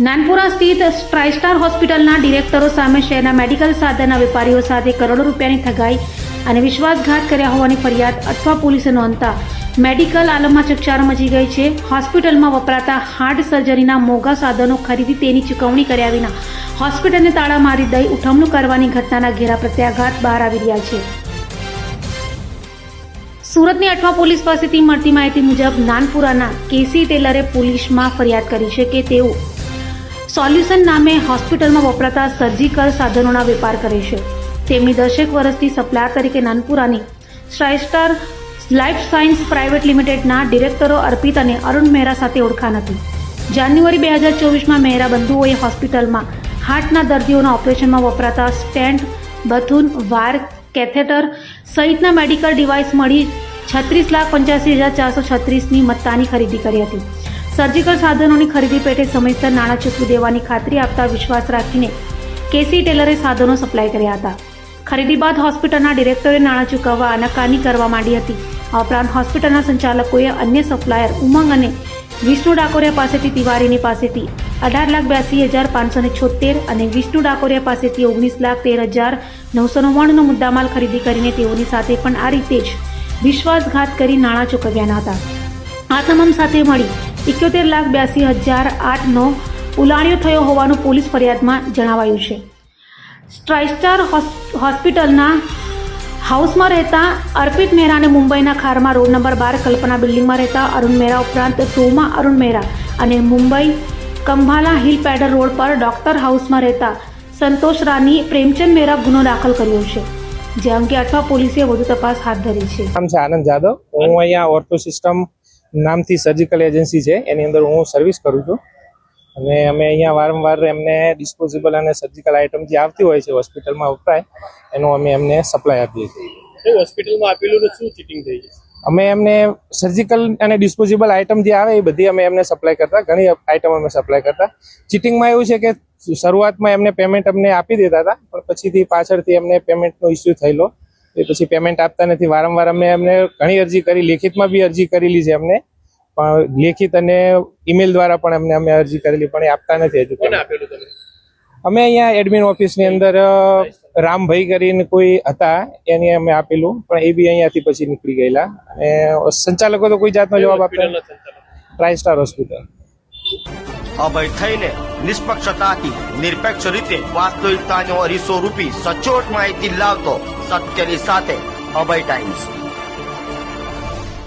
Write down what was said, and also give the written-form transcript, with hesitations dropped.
નાનપુરા સ્થિત ટ્રાઇસ્ટાર હોસ્પિટલના ડિરેક્ટરો સામે શહેરના મેડિકલ સાધનના વેપારીઓ સાથે કરોડો રૂપિયાની ઠગાઈ અને વિશ્વાસઘાત કર્યા હોવાની ફરિયાદ અઠવા પોલીસે નોંધતા મેડિકલ આલમમાં ચકચાર મચી ગઈ છે. હોસ્પિટલમાં વપરાતા હાર્ટ સર્જરીના મોંઘા સાધનો ખરીદી તેની ચૂકવણી કર્યા વિના હોસ્પિટલને તાળા મારી દઈ ઉઠમણું કરવાની ઘટનાના ઘેરા પ્રત્યાઘાત બહાર આવી રહ્યા છે. સુરતની અઠવા પોલીસ પાસેથી મળતી માહિતી મુજબ નાનપુરાના કેસી ટેલરે પોલીસમાં ફરિયાદ કરી છે કે તેઓ સોલ્યુશન નામે હોસ્પિટલમાં વપરાતા સર્જિકલ સાધનોના વેપાર કરે છે. તેમની 10 વર્ષથી સપ્લાયર તરીકે નાનપુરાની ટ્રાઇસ્ટાર લાઇફ સાયન્સ પ્રાઇવેટ લિમિટેડના ડિરેક્ટરો અર્પિત અને અરુણ મહેરા સાથે ઓળખાણ હતી. જાન્યુઆરી 2024માં મહેરા બંધુઓએ હોસ્પિટલમાં હાર્ટના દર્દીઓના ઓપરેશનમાં વપરાતા સ્ટેન્ટ, બથૂન, વાયર, કેથેટર સહિતના મેડિકલ ડિવાઇસ મળી 36,85,436ની મત્તાની ખરીદી કરી હતી. સર્જિકલ સાધનોની ખરીદી પેટે સમયસર નાણાં ચૂકવી દેવાની ખાતરી આપતા વિશ્વાસ રાખીને કેસી ટેલરે સાધનો સપ્લાય કર્યા હતા. ખરીદી બાદ હોસ્પિટલના ડિરેક્ટરે નાણાં ચૂકવવા આનાકાની કરવા માંડી હતી. આ ઉપરાંત હોસ્પિટલના સંચાલકોએ અન્ય સપ્લાયર ઉમંગ અને વિષ્ણુ ડાકોરિયા પાસેથી તિવારીની પાસેથી 18,82,576 અને વિષ્ણુ ડાકોરિયા પાસેથી 19,13,999નો મુદ્દામાલ ખરીદી કરીને તેઓની સાથે પણ આ રીતે જ વિશ્વાસઘાત કરી નાણાં ચૂકવ્યાના હતા. આ તમામ સાથે મળી 71,82,008નો ઉલાણ્યો થયો હોવાનું પોલીસ ફરિયાદમાં જણાવાયું છે. ટ્રાઇસ્ટાર હોસ્પિટલના હાઉસમાં રહેતા અર્પિત મહેરા અને મુંબઈના ખારમાં રોડ નંબર 12 કલ્પના બિલ્ડિંગમાં રહેતા અરુણ મહેરા ઉપરાંત ટોમા અરુણ મહેરા અને મુંબઈ કંભાલા હિલ પેડર રોડ પર ડોક્ટર હાઉસમાં રહેતા સંતોષ રાની પ્રેમચંદ મહેરા ગુનો દાખલ કર્યો છે. જે અંગે અઠવા પોલીસે વધુ તપાસ હાથ ધરી છે. નામ છે આનંદ જાદવ. હું અહીંયા ઓર્થો સિસ્ટમ નામથી સર્જિકલ એજન્સી છે, એની અંદર હું સર્વિસ કરું છું અને અમે અહીંયા વારંવાર એમને ડિસ્પોઝેબલ અને સર્જિકલ આઇટમ જે આવતી હોય છે હોસ્પિટલમાં વપરાય એનું અમે એમને સપ્લાય આપીએ છીએ. હોસ્પિટલમાં આપેલું શું ચીટિંગ થઈ છે? અમે એમને સર્જિકલ અને ડિસ્પોઝેબલ આઇટમ જે આવે એ બધી અમે એમને સપ્લાય કરતા, ઘણી આઇટમ અમે સપ્લાય કરતા. ચીટિંગમાં એવું છે કે શરૂઆતમાં એમને પેમેન્ટ અમને આપી દેતા હતા, પણ પછીથી પાછળથી એમને પેમેન્ટનો ઇસ્યુ થયેલો, એ પછી પેમેન્ટ આપતા નથી. વારંવાર અમે એમને ઘણી અરજી કરી, લેખિતમાં બી અરજી કરેલી છે એમને, પણ લેખિત અને ઈમેલ દ્વારા પણ એમને અમે અરજી કરેલી, પણ એ આપતા નથી હજુ. અમે અહીંયા એડમિન ઓફિસની અંદર રામભાઈ કરીને કોઈ હતા, એને અમે આપેલું, પણ એ બી અહીંયાથી પછી નીકળી ગયેલા અને સંચાલકો તો કોઈ જાતનો જવાબ આપતા. ટ્રાઇસ્ટાર હોસ્પિટલ અભય થઈને નિષ્પક્ષતાથી નિરપેક્ષ રીતે વાસ્તવિકતાનો અરીસો રૂપી સચોટ માહિતી લાવતો સત્યની સાથે અભય ટાઈમ્સ.